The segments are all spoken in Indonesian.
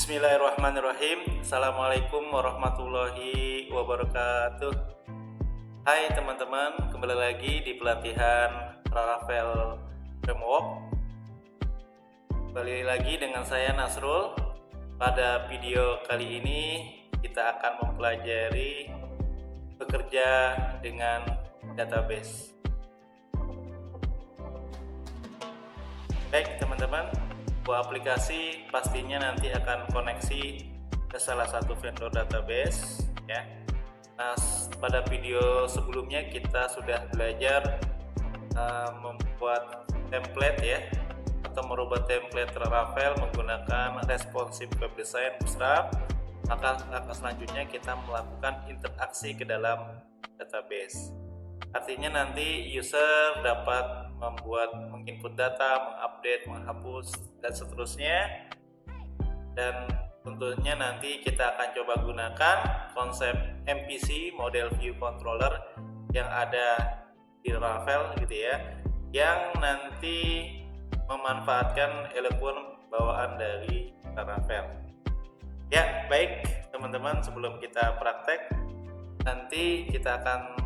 Bismillahirrahmanirrahim. Assalamualaikum warahmatullahi wabarakatuh. Hai teman-teman, kembali lagi di pelatihan Laravel Framework. Kembali lagi dengan saya Nasrul. Pada video kali ini kita akan mempelajari bekerja dengan database. Baik teman-teman, sebuah aplikasi pastinya nanti akan koneksi ke salah satu vendor database ya. Nah, pada video sebelumnya kita sudah belajar membuat template ya, atau merubah template Laravel menggunakan responsive web design Bootstrap. Maka langkah selanjutnya kita melakukan interaksi ke dalam database. Artinya nanti user dapat membuat, menginput data, mengupdate, menghapus, dan seterusnya. Dan tentunya nanti kita akan coba gunakan konsep MVC, Model View Controller, yang ada di Laravel gitu ya, yang nanti memanfaatkan elemen bawaan dari Laravel. Ya, baik teman-teman, sebelum kita praktek, nanti kita akan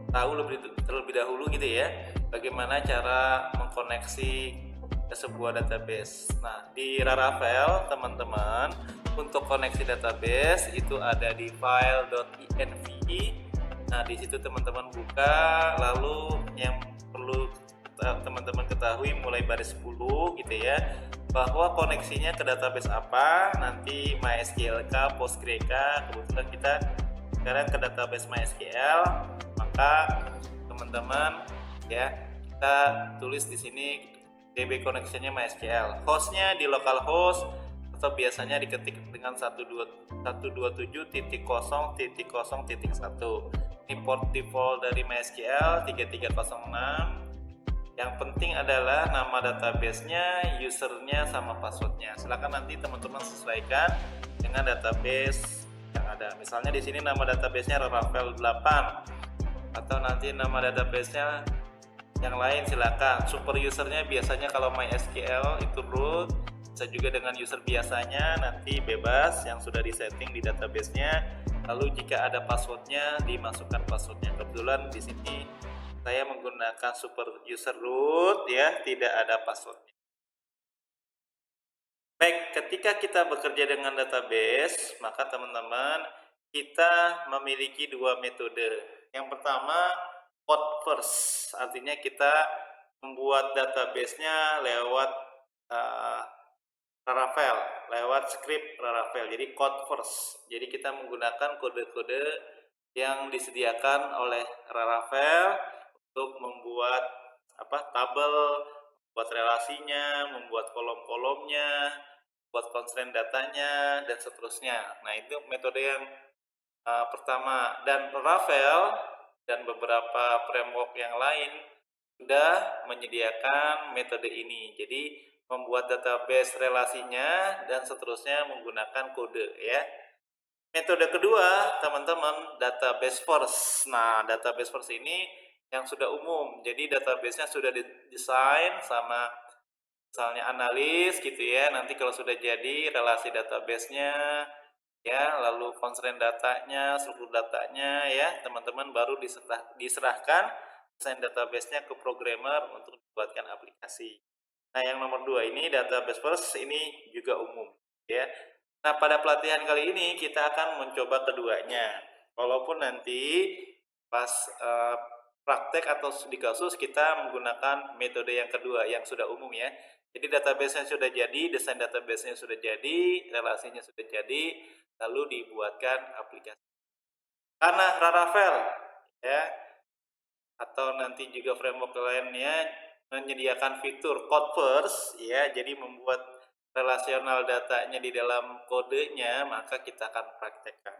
tahu terlebih dahulu gitu ya, bagaimana cara mengkoneksi ke sebuah database. Nah, di Laravel teman-teman, untuk koneksi database itu ada di file.env. Nah, di situ teman-teman buka, lalu yang perlu teman-teman ketahui mulai baris 10 gitu ya, bahwa koneksinya ke database apa, nanti MySQL, PostgreSQL. Kebetulan kita sekarang ke database MySQL, maka teman-teman ya, kita tulis di sini DB connection-nya MySQL. Hostnya di localhost atau biasanya diketik dengan 127.0.0.1. Ini port default dari MySQL 3306. Yang penting adalah nama database-nya, usernya, sama passwordnya. Silakan nanti teman-teman sesuaikan dengan database yang ada. Misalnya di sini nama database-nya Laravel 8, atau nanti nama database-nya yang lain silakan. Super usernya biasanya kalau MySQL itu root, bisa juga dengan user biasanya, nanti bebas yang sudah disetting di database-nya. Lalu jika ada passwordnya, dimasukkan passwordnya. Kebetulan di sini saya menggunakan super user root ya, tidak ada passwordnya. Baik, ketika kita bekerja dengan database, maka teman-teman, kita memiliki dua metode. Yang pertama, code first, artinya kita membuat database-nya lewat Laravel, lewat script Laravel, jadi code first. Jadi kita menggunakan kode-kode yang disediakan oleh Laravel untuk membuat tabel, membuat relasinya, membuat kolom-kolomnya, buat constraint datanya, dan seterusnya. Nah, itu metode yang pertama. Dan Laravel dan beberapa framework yang lain sudah menyediakan metode ini. Jadi membuat database relasinya dan seterusnya menggunakan kode ya. Metode kedua teman-teman, database first. Nah, database first ini yang sudah umum. Jadi database-nya sudah didesain sama misalnya analis gitu ya. Nanti kalau sudah jadi relasi database-nya ya, lalu constraint datanya, struktur datanya ya, teman-teman baru diserahkan desain database-nya ke programmer untuk dibuatkan aplikasi. Nah, yang nomor 2 ini database first, ini juga umum ya. Nah, pada pelatihan kali ini kita akan mencoba keduanya. Walaupun nanti pas praktek atau di kasus kita menggunakan metode yang kedua yang sudah umum ya. Jadi database-nya sudah jadi, desain database-nya sudah jadi, relasinya sudah jadi, lalu dibuatkan aplikasi. Karena Laravel ya, atau nanti juga framework lainnya menyediakan fitur code first ya, jadi membuat relasional datanya di dalam kodenya, maka kita akan praktekkan.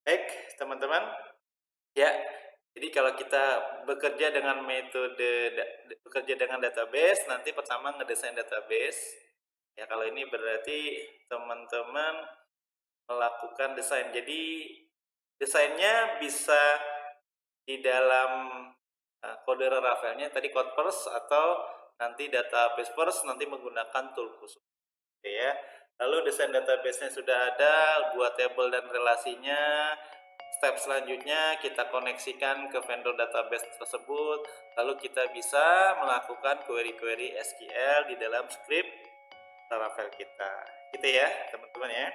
Baik teman-teman ya, jadi kalau kita bekerja dengan metode bekerja dengan database, nanti pertama ngedesain database ya. Kalau ini berarti teman-teman melakukan desain, jadi desainnya bisa di dalam kode Laravelnya tadi code first, atau nanti database first nanti menggunakan tool khusus. gitu ya. Lalu desain database-nya sudah ada, buat table dan relasinya. Step selanjutnya kita koneksikan ke vendor database tersebut, lalu kita bisa melakukan query-query SQL di dalam script Laravel kita. Gitu ya, teman-teman ya.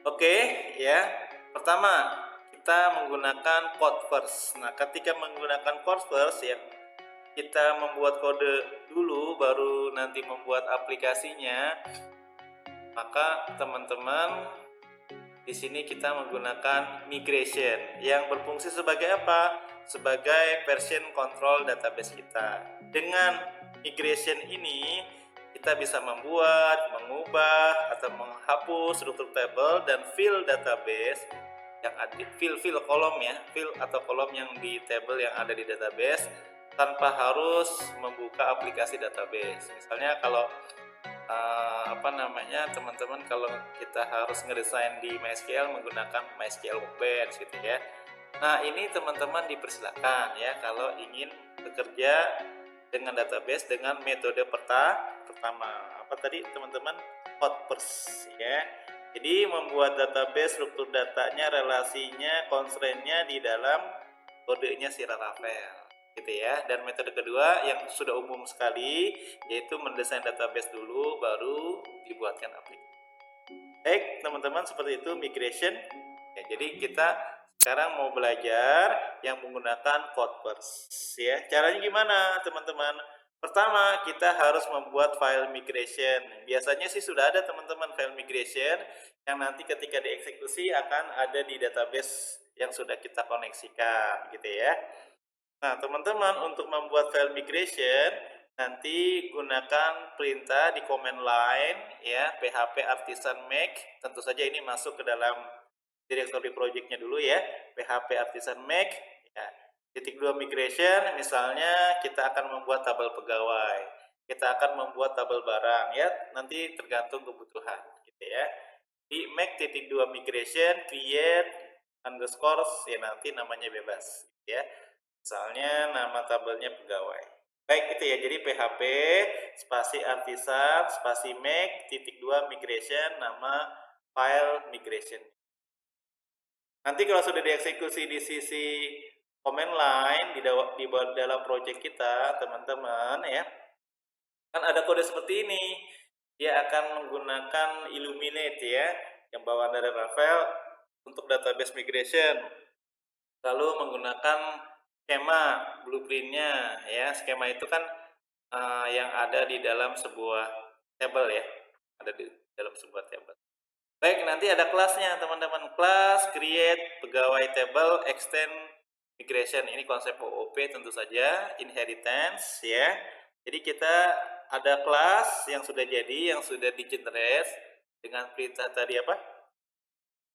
Oke, ya. Pertama, kita menggunakan code first. Nah, ketika menggunakan code first ya, kita membuat kode dulu baru nanti membuat aplikasinya. Maka teman-teman di sini kita menggunakan migration yang berfungsi sebagai apa? Sebagai version control database kita. Dengan migration ini kita bisa membuat, mengubah atau menghapus struktur table dan field database yang ada field kolom ya, field atau kolom yang di table yang ada di database tanpa harus membuka aplikasi database. Misalnya kalau teman-teman kalau kita harus ngedesain di MySQL menggunakan MySQL Workbench gitu ya. Nah, ini teman-teman dipersilakan ya kalau ingin bekerja dengan database dengan metode pertama. Apa tadi teman-teman? Code first ya. Jadi membuat database, struktur datanya, relasinya, constraint-nya di dalam kodenya si Laravel gitu ya. Dan metode kedua yang sudah umum sekali yaitu mendesain database dulu baru dibuatkan aplikasi. Baik teman-teman, seperti itu migration ya. Jadi kita sekarang mau belajar yang menggunakan code first ya. Caranya gimana teman-teman? Pertama, kita harus membuat file migration. Biasanya sih sudah ada teman-teman file migration yang nanti ketika dieksekusi akan ada di database yang sudah kita koneksikan gitu ya. Nah, teman-teman untuk membuat file migration nanti gunakan perintah di command line ya, php artisan make. Tentu saja ini masuk ke dalam directory projectnya dulu ya, php artisan make ya. Titik 2 migration, misalnya kita akan membuat tabel pegawai, kita akan membuat tabel barang ya, nanti tergantung kebutuhan gitu ya. Di make titik 2 migration create underscore ya, nanti namanya bebas ya, misalnya nama tabelnya pegawai. Baik, itu ya. Jadi php spasi artisan spasi make titik 2 migration, nama file migration. Nanti kalau sudah dieksekusi di sisi command line di dalam project kita teman-teman ya, kan ada kode seperti ini. Dia akan menggunakan Illuminate ya, yang bawaan dari Laravel untuk database migration, lalu menggunakan skema blueprintnya ya. Skema itu kan yang ada di dalam sebuah table ya, ada di dalam sebuah table. Baik, nanti ada kelasnya teman-teman, kelas create pegawai table extend migration. Ini konsep OOP tentu saja, inheritance ya. Jadi kita ada kelas yang sudah jadi, yang sudah di-generate dengan perintah tadi apa?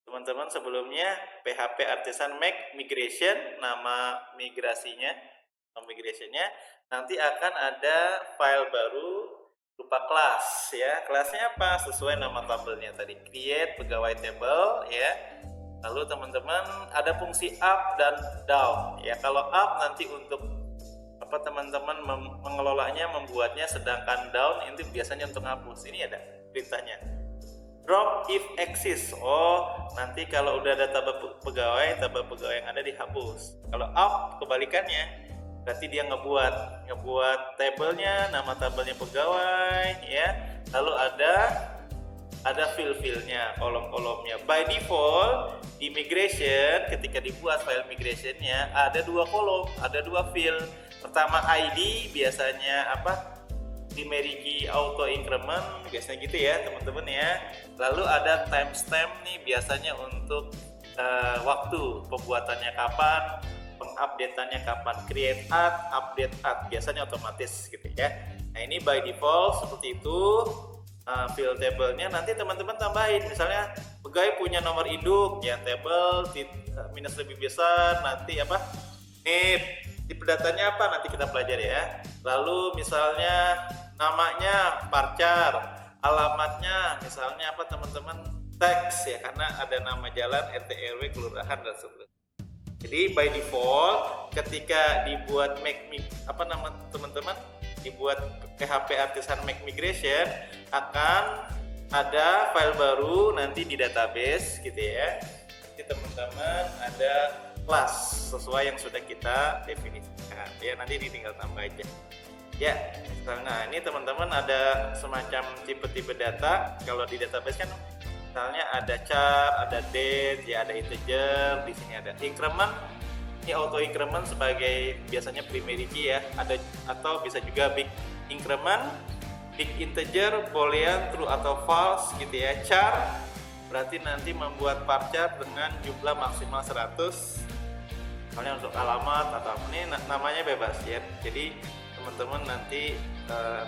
Teman-teman sebelumnya php artisan make migration, nama migrasinya, nanti akan ada file baru berupa kelas ya. Kelasnya apa? Sesuai nama tabelnya tadi, create pegawai table ya. Lalu teman-teman ada fungsi up dan down ya. Kalau up nanti untuk apa teman-teman mengelolanya, membuatnya, sedangkan down itu biasanya untuk hapus. Ini ada perintahnya. Drop if exists. Oh, nanti kalau udah ada tabel pegawai yang ada dihapus. Kalau up kebalikannya, berarti dia ngebuat tabelnya, nama tabelnya pegawai ya. Lalu ada field-fieldnya, kolom-kolomnya. By default di migration ketika dibuat file migrationnya ada dua kolom, ada dua field. Pertama ID, biasanya apa? Primary key auto increment, biasanya gitu ya teman-teman ya. Lalu ada timestamp nih, biasanya untuk waktu pembuatannya kapan, pengupdateannya kapan, create add, update add, biasanya otomatis gitu ya. Nah ini by default seperti itu. Field table-nya nanti teman-teman tambahin, misalnya pegawai punya nomor induk ya, table minus lebih besar, nanti apa tipe datanya apa nanti kita pelajari ya. Lalu misalnya namanya parcar, alamatnya misalnya apa teman-teman, teks ya, karena ada nama jalan, RT RW, kelurahan dan seterusnya. Jadi by default ketika dibuat make apa nama teman-teman dibuat PHP Artisan Migration akan ada file baru nanti di database gitu ya. Nanti teman-teman ada kelas sesuai yang sudah kita definisikan ya, nanti tinggal tambah aja ya. Nah ini teman-teman ada semacam tipe-tipe data. Kalau di database kan misalnya ada char, ada date ya, ada integer, di sini ada increment. Ini auto increment sebagai biasanya primary key ya, ada atau bisa juga big increment, big integer, boolean, true atau false gitu ya. Char berarti nanti membuat varchar dengan jumlah maksimal 100. Misalnya untuk alamat atau apa, ini namanya bebas ya. Jadi teman-teman nanti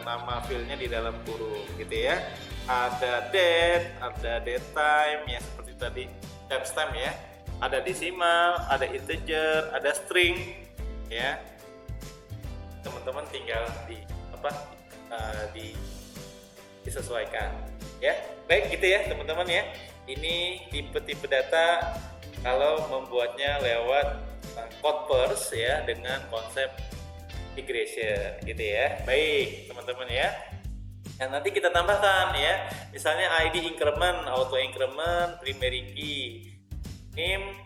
nama filenya di dalam kurung gitu ya. Ada date, ada date time ya seperti tadi, timestamp ya. Ada decimal, ada integer, ada string ya. Teman-teman tinggal disesuaikan ya. Baik gitu ya teman-teman ya. Ini tipe-tipe data kalau membuatnya lewat Codeverse ya dengan konsep migration gitu ya. Baik teman-teman ya. Yang nanti kita tambahkan ya, misalnya ID increment, auto increment, primary key, NIM.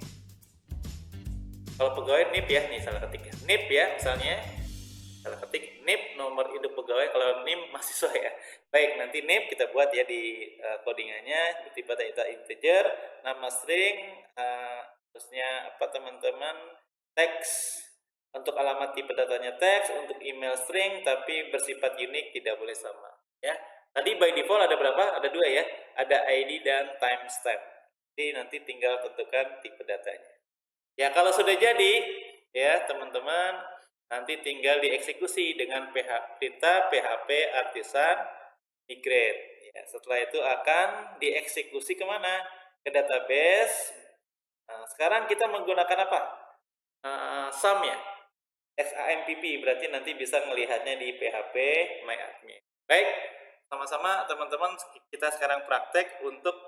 Kalau pegawai NIP ya, nih salah ketik ya. NIP ya misalnya, salah ketik NIP nomor induk pegawai, kalau NIM mahasiswa ya. Baik, nanti NIP kita buat ya di codingannya, tipe data integer, nama string, terusnya apa teman-teman, teks. Untuk alamat tipe datanya teks, untuk email string tapi bersifat unik, tidak boleh sama ya. Tadi by default ada berapa? Ada 2 ya. Ada ID dan timestamp. Jadi nanti tinggal tentukan tipe datanya. Ya kalau sudah jadi ya teman-teman, nanti tinggal dieksekusi dengan perintah PHP Artisan Migrate. Ya, setelah itu akan dieksekusi kemana? Ke database. Nah, sekarang kita menggunakan apa? SAM ya. SAMPP berarti nanti bisa melihatnya di PHP MyAdmin. Baik, sama-sama teman-teman kita sekarang praktek untuk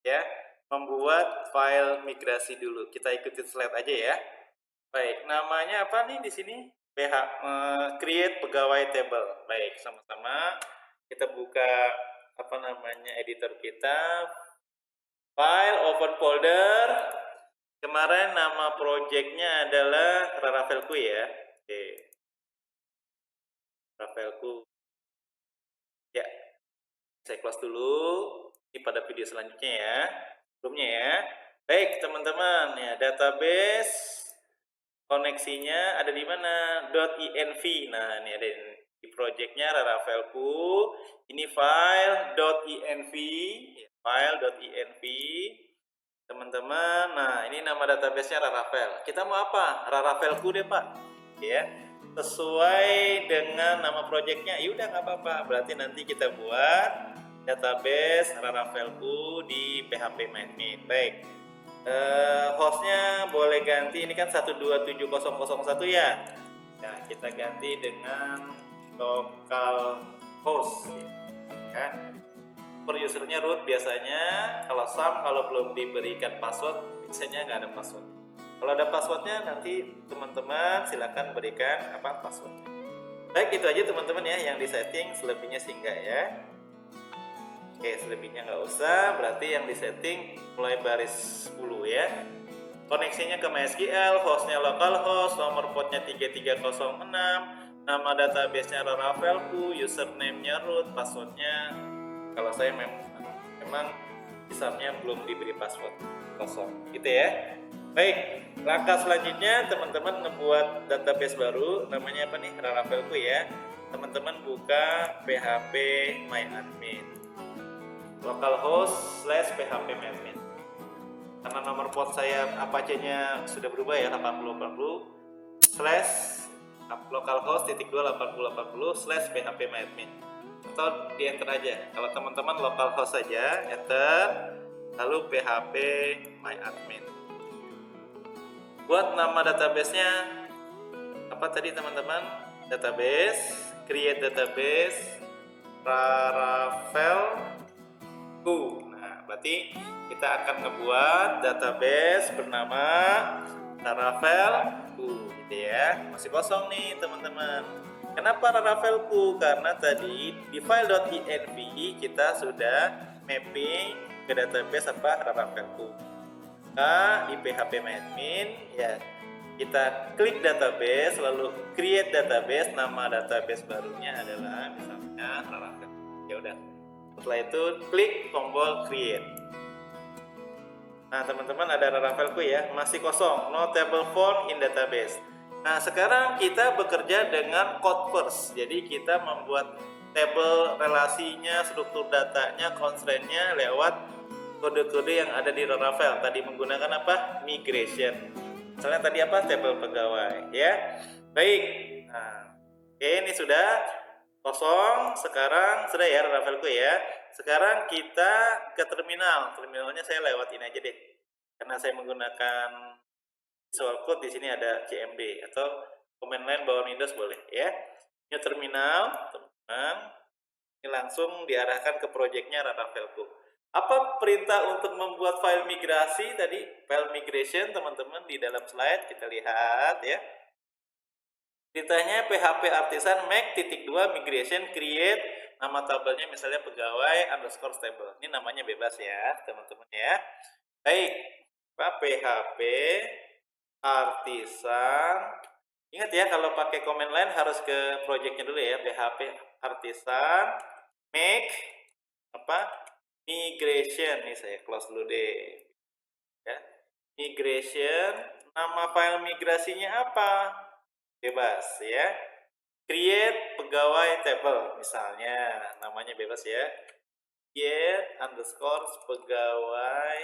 ya membuat file migrasi dulu. Kita ikuti slide aja ya. Baik, namanya apa nih di sini? Create pegawai table. Baik, sama-sama kita buka apa namanya editor kita. File, open folder. Kemarin nama projectnya adalah Raravelku ya. Oke. Raravelku. Ya. Saya close dulu. Ini pada video selanjutnya ya. Sebelumnya ya. Baik, teman-teman ya, database koneksinya ada di mana? .env. Nah, ini ada di projectnya Raravelku. Ini file .env, ya, file.env. Teman-teman, nah ini nama database-nya Raravel. Kita mau apa? Raravelku deh Pak. Ya, sesuai dengan nama projectnya. Ya udah nggak apa-apa. Berarti nanti kita buat database Raravelku di PHP MyAdmin. Baik. Hostnya boleh ganti. Ini kan 127.0.0.1 ya. Nah kita ganti dengan localhost. Ya. Per usernya root biasanya, kalau SAM kalau belum diberikan password biasanya nggak ada password. Kalau ada passwordnya nanti teman-teman silakan berikan password. Baik, itu aja teman-teman ya yang di setting, selebihnya sih enggak ya. Oke, selebihnya nggak usah, berarti yang di setting mulai baris 10 ya. Koneksinya ke MySQL, hostnya localhost, nomor portnya 3306, nama database-nya Raravelku, username-nya root, passwordnya kalau saya memang misalnya belum diberi password kosong gitu ya. Baik, langkah selanjutnya teman-teman membuat database baru, namanya apa nih? Raravelku ya. Teman-teman buka PHP MyAdmin localhost/PHP MyAdmin. Karena nomor port saya Apache-nya sudah berubah ya, 8080 /localhost.2.8080/PHP MyAdmin. Atau di enter aja. Kalau teman-teman localhost saja, enter, lalu PHP MyAdmin. Buat nama database-nya apa tadi teman-teman? Database, create database Raravelku. Nah, berarti kita akan ngebuat database bernama Raravelku gitu ya. Masih kosong nih teman-teman. Kenapa Laravelku? Karena tadi di file.env kita sudah mapping ke database Laravelku. Nah, di php-admin ya kita klik database, lalu create database, nama database barunya adalah misalnya Laravel. Ya udah. Setelah itu klik tombol create. Nah, teman-teman ada Laravelku ya, masih kosong, no table found in database. Nah, sekarang kita bekerja dengan code first. Jadi kita membuat table relasinya, struktur datanya, constraint-nya lewat kode-kode yang ada di Laravel. Tadi menggunakan apa? Migration. Misalnya tadi apa? Table pegawai, ya. Baik. Nah, oke, ini sudah kosong. Sekarang sudah ya Laravelku ya. Sekarang kita ke terminal. Terminalnya saya lewat ini aja deh. Karena saya menggunakan Visual Code, di sini ada CMD atau command line bawaan Windows boleh ya. Ini terminal, teman-teman. Ini langsung diarahkan ke projectnya Laravelku. Apa perintah untuk membuat file migrasi tadi? File migration, teman-teman, di dalam slide kita lihat ya. Perintahnya PHP artisan make -2 migration create nama tabelnya misalnya pegawai underscore table. Ini namanya bebas ya, teman-teman ya. Baik, PHP artisan. Ingat ya, kalau pakai command line harus ke projectnya dulu ya. PHP artisan make apa? Migration. Nih saya close dulu deh. Ya. Migration, nama file migrasinya apa? Bebas ya. Create pegawai table misalnya, namanya bebas ya. Create underscore pegawai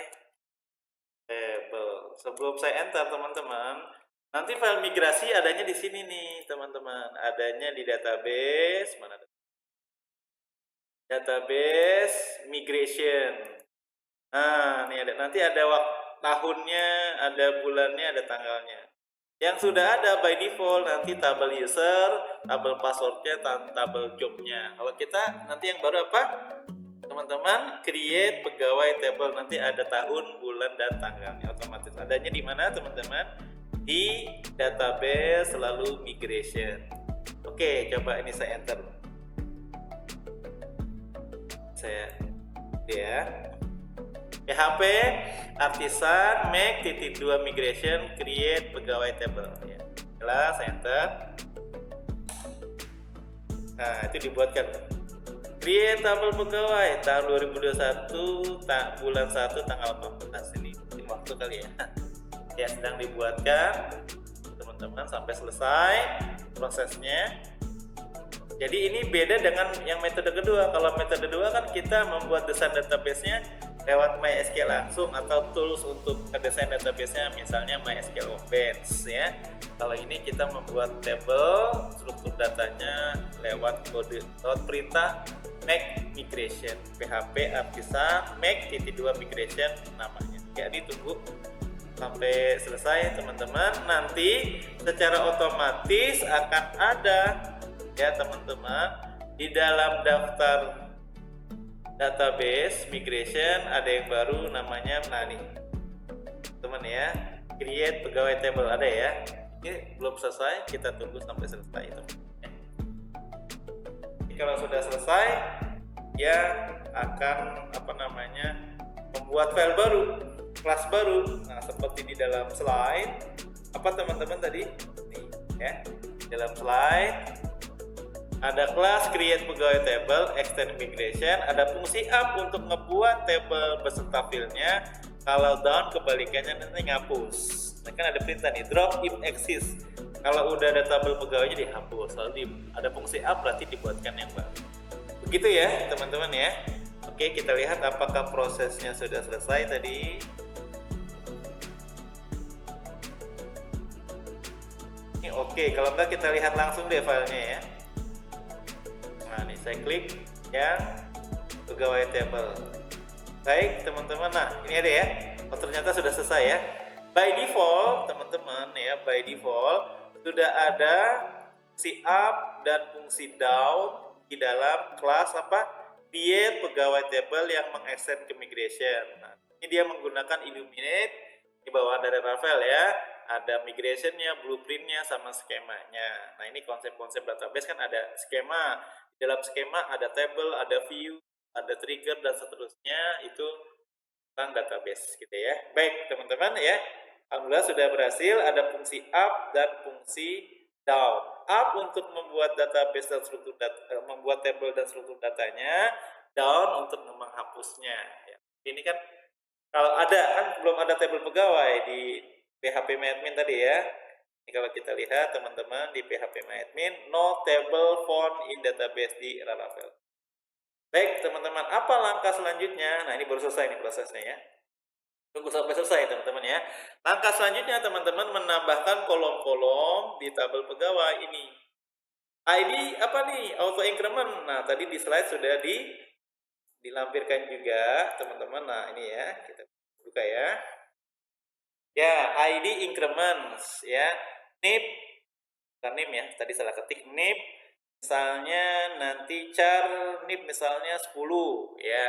table. Sebelum saya enter teman-teman, nanti file migrasi adanya di sini nih teman-teman. Adanya di database mana? Database migration. Nah, ini ada, nanti ada tahunnya, ada bulannya, ada tanggalnya. Yang sudah ada by default nanti tabel user, tabel passwordnya, tabel jobnya. Kalau kita nanti yang baru apa? Teman-teman, create pegawai table, nanti ada tahun, bulan, dan tanggalnya otomatis. Adanya di mana teman-teman? Di database lalu migration. Oke, coba ini saya enter. Saya ya. PHP artisan make -2 migration create pegawai table ya. Jelas, enter. Nah, itu dibuatkan create tabel pegawai tahun 2021 bulan 1 tanggal 14 ini waktu kali ya. Ya, sedang dibuatkan teman-teman sampai selesai prosesnya. Jadi ini beda dengan yang metode kedua. Kalau metode kedua kan kita membuat desain database-nya lewat MySQL langsung atau tools untuk desain database-nya misalnya MySQL Opens ya. Kalau ini kita membuat table, struktur datanya lewat kode perintah make migration. PHP artisan make -2 migration namanya. Ya, ditunggu sampai selesai teman-teman. Nanti secara otomatis akan ada ya teman-teman di dalam daftar database migration ada yang baru namanya teman ya, create pegawai table ada ya. Ini belum selesai, kita tunggu sampai selesai itu. Kalau sudah selesai ya akan membuat file baru, kelas baru. Nah, seperti di dalam slide apa teman-teman tadi nih ya, dalam slide ada kelas create pegawai table, extend migration, ada fungsi up untuk ngebuat table beserta filenya. Kalau down kebalikannya nanti ngapus. Nah, kan ada perintah nih drop if exist. Kalau udah ada tabel pegawainya dihapus. Lalu ada fungsi up berarti dibuatkan yang baru. Begitu ya teman-teman ya. Oke, kita lihat apakah prosesnya sudah selesai tadi. Ini oke, kalau enggak kita lihat langsung deh filenya ya. Nah, ini saya klik yang pegawai table. Baik teman-teman, nah ini ada ya. Oh, ternyata sudah selesai ya. By default teman-teman ya, by default sudah ada fungsi up dan fungsi down di dalam kelas create pegawai table yang mengextend ke migration. Nah, ini dia menggunakan illuminate di bawah dari Laravel ya. ada migrationnya, blueprintnya, sama skemanya. Nah, ini konsep-konsep database kan ada skema. Di dalam skema ada table, ada view, ada trigger, dan seterusnya. Itu tentang database gitu ya. Baik, teman-teman ya. Alhamdulillah sudah berhasil. Ada fungsi up dan fungsi down. Up untuk membuat database dan struktur membuat table dan struktur datanya. Down untuk menghapusnya. Ya. Ini kan kalau ada kan belum ada tabel pegawai di PHP-MyAdmin tadi ya. Ini kalau kita lihat teman-teman di PHP-MyAdmin, no table found in database di Laravel. Baik teman-teman, apa langkah selanjutnya? Nah ini baru selesai nih prosesnya ya. Tunggu sampai selesai teman-teman ya. Langkah selanjutnya teman-teman menambahkan kolom-kolom di tabel pegawai ini. ID apa nih? Auto increment. Nah tadi di slide sudah dilampirkan juga teman-teman. Nah ini ya, kita buka ya. Ya, ID increments ya. NIP, bukan NIM ya, tadi salah ketik NIP. Misalnya nanti char NIP misalnya 10 ya.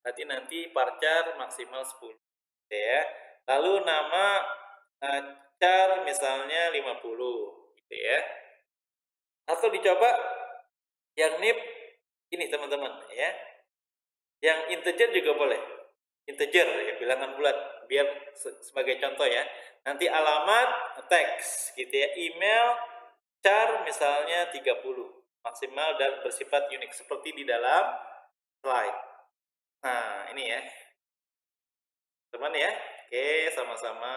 Nanti parchar maksimal 10 ya. Lalu nama char misalnya 50 gitu ya. Atau dicoba yang NIP ini teman-teman ya. Yang integer juga boleh. Integer ya, bilangan bulat biar sebagai contoh ya. Nanti alamat teks gitu ya, email char misalnya 30 maksimal dan bersifat unik seperti di dalam slide. Nah ini ya teman ya. Oke, sama-sama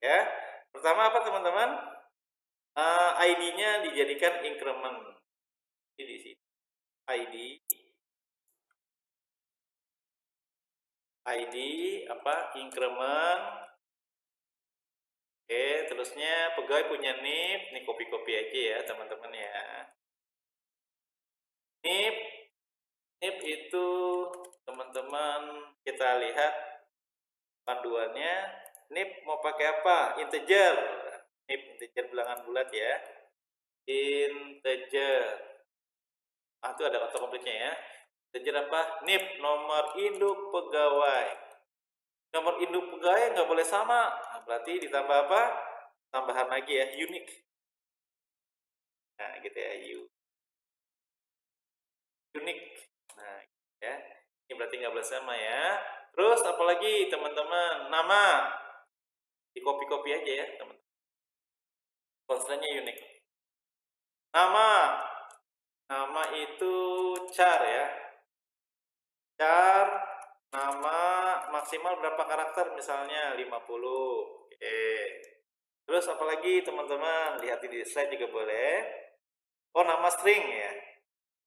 ya. Pertama apa teman-teman? ID-nya dijadikan increment. Di sini ID apa increment. Oke, terusnya pegawai punya NIP, ini copy-copy aja ya teman-teman ya. NIP itu teman-teman kita lihat panduannya. NIP mau pakai apa? Integer. NIP integer bilangan bulat ya. Integer. Ah itu ada autocomplete-nya ya. Integer apa? NIP nomor induk pegawai. Nomor induk pegawai nggak boleh sama. Nah, berarti ditambah apa? Tambahan lagi ya, unique. Nah, gitu ya, unique. Nah, ya. Ini berarti nggak boleh sama ya. Terus apalagi teman-teman? Nama. Di copy-copy aja ya, teman-teman. Constraint-nya unique. Nama itu char ya. Char nama maksimal berapa karakter misalnya 50. Oke. Terus apalagi teman-teman, lihat di slide juga boleh. Oh, nama string ya.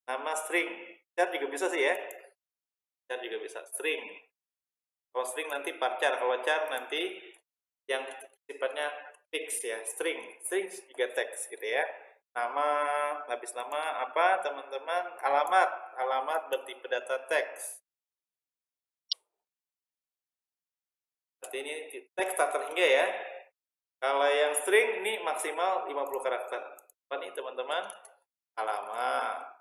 Nama string. Char juga bisa sih ya. Char juga bisa string. Kalau string nanti parchar, kalau char nanti yang sifatnya fix ya, string juga teks gitu ya. Nama, habis nama apa teman-teman? Alamat bertipe data teks. Berarti ini teks tak terhingga ya. Kalau yang string ini maksimal 50 karakter. Apa nih teman-teman? Alamat.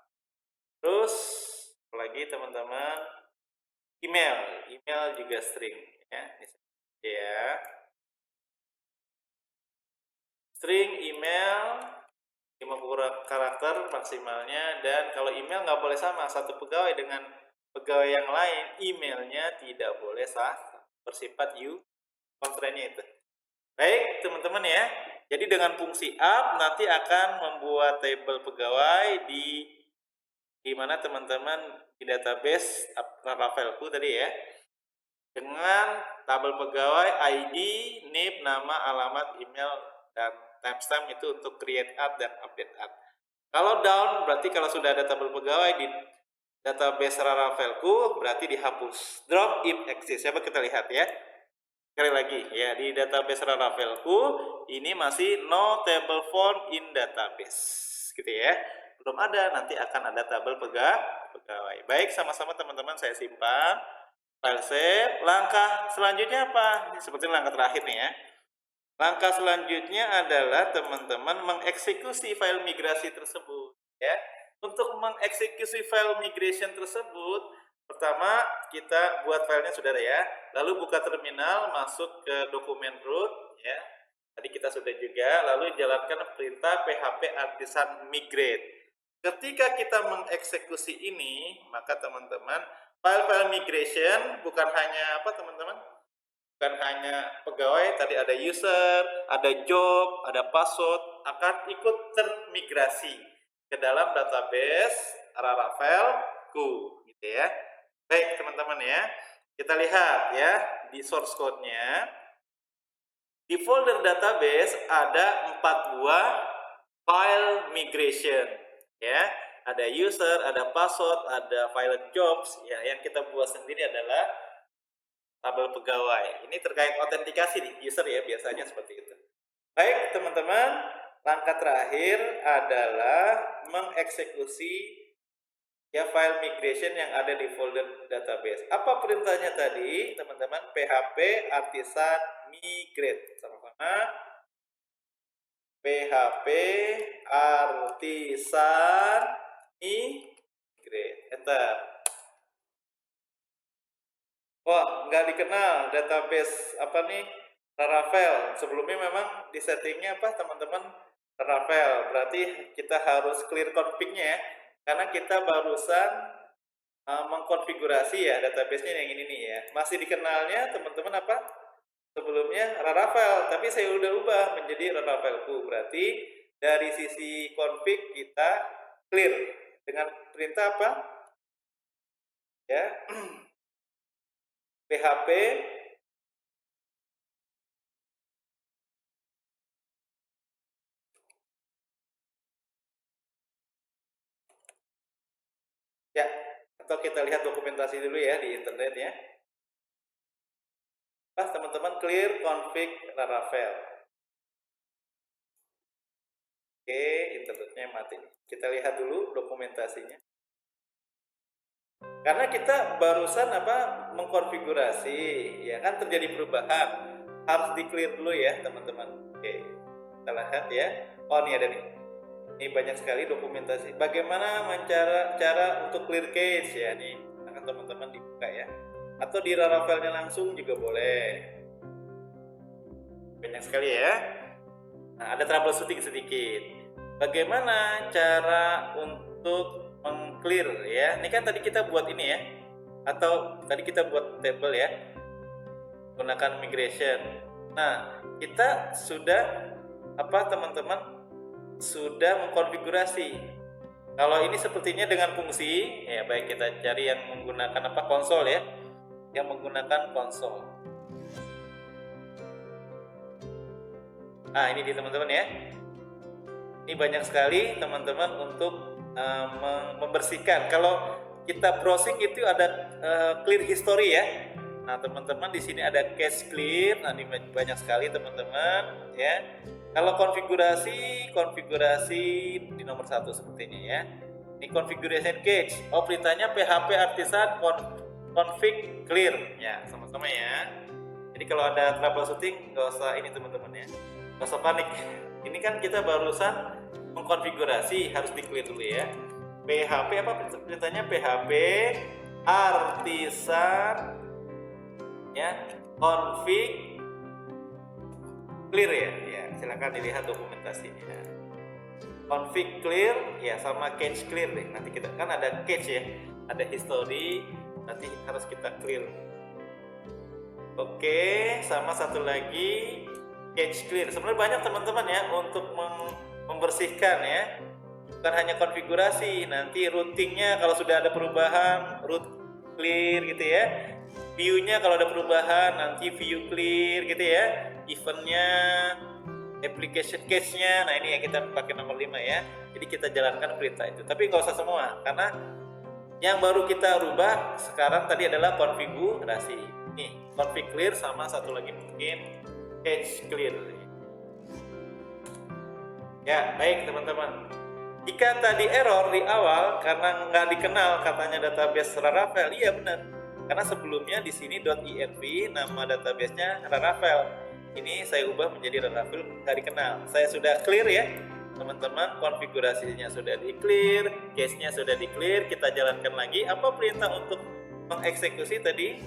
Terus lagi teman-teman email juga string ya. Ya. String email 50 karakter maksimalnya, dan kalau email nggak boleh sama satu pegawai dengan pegawai yang lain, emailnya tidak boleh bersifat constraint-nya itu. Baik teman-teman ya, jadi dengan fungsi up nanti akan membuat tabel pegawai di mana teman-teman di database Laravelku tadi ya, dengan tabel pegawai ID, NIP, nama, alamat, email, dan timestamp itu untuk create up dan update up. Kalau down berarti kalau sudah ada tabel pegawai di database Laravelku berarti dihapus. Drop if exist. Coba kita lihat ya. Sekali lagi ya, di database Laravelku ini masih no table found in database. Gitu ya. Belum ada, nanti akan ada tabel pegawai. Baik, sama-sama teman-teman saya simpan. File save. Langkah selanjutnya apa? Ini seperti langkah terakhir nih ya. Langkah selanjutnya adalah teman-teman mengeksekusi file migrasi tersebut ya. Untuk mengeksekusi file migration tersebut, pertama kita buat filenya saudara ya. Lalu buka terminal, masuk ke dokumen root ya. Tadi kita sudah juga, lalu jalankan perintah php artisan migrate. Ketika kita mengeksekusi ini, maka teman-teman, file-file migration bukan hanya apa teman-teman? Bukan hanya pegawai, tadi ada user, ada job, ada password, akan ikut termigrasi ke dalam database Laravel Q, gitu ya. Baik teman-teman ya, kita lihat ya di source code-nya. Di folder database ada 4 buah file migration ya, ada user, ada password, ada file jobs ya. Yang kita buat sendiri adalah tabel pegawai. Ini terkait autentikasi nih user ya, biasanya seperti itu. Baik teman-teman, langkah terakhir adalah mengeksekusi ya file migration yang ada di folder database. Apa perintahnya tadi teman-teman? php artisan migrate. Sama-sama. php artisan migrate. Enter. Wah, nggak dikenal database apa nih? Laravel. Sebelumnya memang di settingnya apa teman-teman? Laravel. Berarti kita harus clear config-nya ya. Karena kita barusan mengkonfigurasi ya database-nya yang ini nih ya. Masih dikenalnya teman-teman apa? Sebelumnya Laravel, tapi saya udah ubah menjadi Laravel Q. Berarti dari sisi config kita clear dengan perintah apa? Ya. php ya, atau kita lihat dokumentasi dulu ya di internet ya. Pas teman-teman clear config Laravel. Oke, internetnya mati. Kita lihat dulu dokumentasinya. Karena kita barusan apa mengkonfigurasi, ya kan terjadi perubahan. Harus di clear dulu ya teman-teman. Oke, kita lihat ya. Oh ini ada nih. Ini banyak sekali dokumentasi. Bagaimana cara untuk clear cache ya nih. Akan teman-teman dibuka ya. Atau di Laravelnya langsung juga boleh. Banyak sekali ya. Nah, ada troubleshooting sedikit. Bagaimana cara untuk meng-clear ya? Ini kan tadi kita buat ini ya. Atau tadi kita buat table ya. Gunakan migration. Nah, kita sudah apa teman-teman? Sudah mengkonfigurasi. Kalau ini sepertinya dengan fungsi, ya baik kita cari yang menggunakan apa konsol ya. Yang menggunakan konsol. Nah, ini di teman-teman ya. Ini banyak sekali teman-teman untuk membersihkan. Kalau kita browsing itu ada clear history ya. Nah, teman-teman di sini ada cache clear. Nah, ini banyak sekali teman-teman ya. Kalau konfigurasi di nomor 1 sepertinya ya. Ini configuration cache. Oh, perintahnya php artisan config clear. Ya, sama-sama ya. Jadi kalau ada troubleshooting nggak usah ini teman-teman ya. Nggak usah panik. Ini kan kita barusan mengkonfigurasi, harus di clear dulu ya. php apa perintahnya? php artisan ya config clear ya. Ya, silakan dilihat dokumentasinya. Config clear ya sama cache clear deh. Nanti kita kan ada cache ya, ada history, nanti harus kita clear. Oke, sama satu lagi cache clear. Sebenarnya banyak teman-teman ya untuk membersihkan ya. Bukan hanya konfigurasi, nanti routingnya kalau sudah ada perubahan, root clear gitu ya. View-nya kalau ada perubahan, nanti view clear gitu ya. Event-nya, application cache-nya, nah ini yang kita pakai nomor 5 ya. Jadi kita jalankan perintah itu. Tapi nggak usah semua, karena yang baru kita rubah sekarang tadi adalah konfigurasi. Nih, config clear sama satu lagi mungkin cache clear. Ya, baik teman-teman. Jika tadi error di awal karena nggak dikenal katanya database Laravel, iya benar. Karena sebelumnya di sini .env nama databasenya Laravel. Ini saya ubah menjadi Laravel nggak dikenal. Saya sudah clear ya, teman-teman. Konfigurasinya sudah di clear, case-nya sudah di clear. Kita jalankan lagi. Apa perintah untuk mengeksekusi tadi?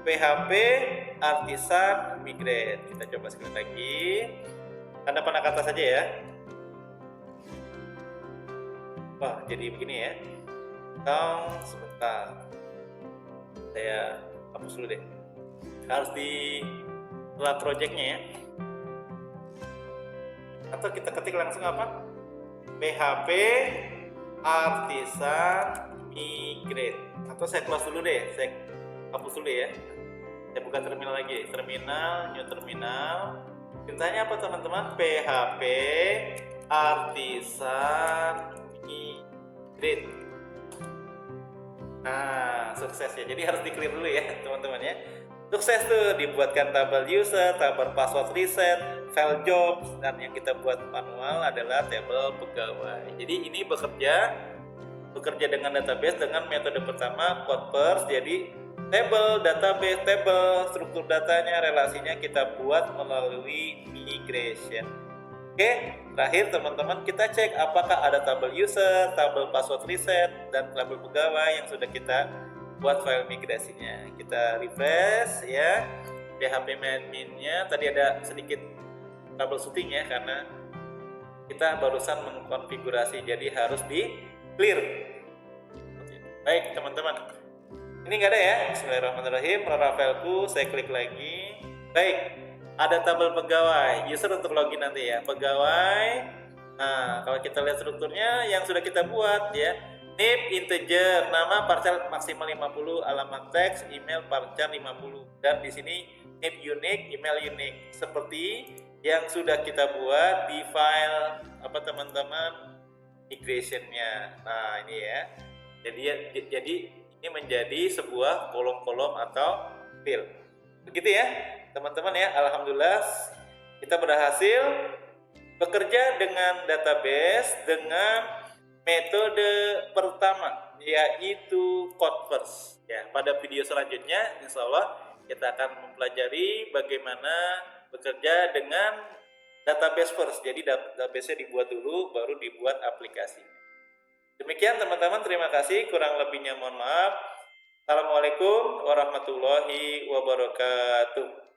php artisan migrate. Kita coba sekali lagi. tanda panah ke atas saja ya. Wah, jadi begini ya. Sebentar. Saya hapus dulu deh. Harus di run projectnya ya. Atau kita ketik langsung apa? PHP Artisan Migrate. Atau saya close dulu deh. Saya hapus dulu ya. Saya buka terminal lagi. Terminal, new terminal. Perintahnya apa teman-teman? PHP Artisan Migrate. Nah, sukses ya. Jadi harus di-clear dulu ya, teman-teman ya. Sukses tuh dibuatkan tabel user, tabel password reset, file jobs, dan yang kita buat manual adalah tabel pegawai. Jadi ini bekerja dengan database dengan metode pertama Codverse. Jadi table, database, table, struktur datanya, relasinya kita buat melalui migration. Oke, terakhir teman-teman kita cek apakah ada tabel user, tabel password reset, dan tabel pegawai yang sudah kita buat file migrasinya. Kita refresh ya. PHP adminnya tadi ada sedikit troubleshooting ya, karena kita barusan mengkonfigurasi, jadi harus di clear. Baik teman-teman, ini nggak ada ya. Bismillahirrahmanirrahim. Raravelku saya klik lagi. Baik, ada tabel pegawai, user untuk login nanti ya, pegawai. Nah, kalau kita lihat strukturnya yang sudah kita buat ya, NIP integer, nama parcel maksimal 50, alamat teks, email parcel 50, dan di sini NIP unique, email unique, seperti yang sudah kita buat di file apa teman-teman migrationnya. Nah ini ya, jadi ini menjadi sebuah kolom-kolom atau field. Begitu ya teman-teman ya. Alhamdulillah kita berhasil bekerja dengan database dengan metode pertama, yaitu Codverse ya. Pada video selanjutnya insya Allah kita akan mempelajari bagaimana bekerja dengan database first. Jadi database-nya dibuat dulu baru dibuat aplikasinya. Demikian teman-teman, terima kasih, kurang lebihnya mohon maaf. Assalamualaikum warahmatullahi wabarakatuh.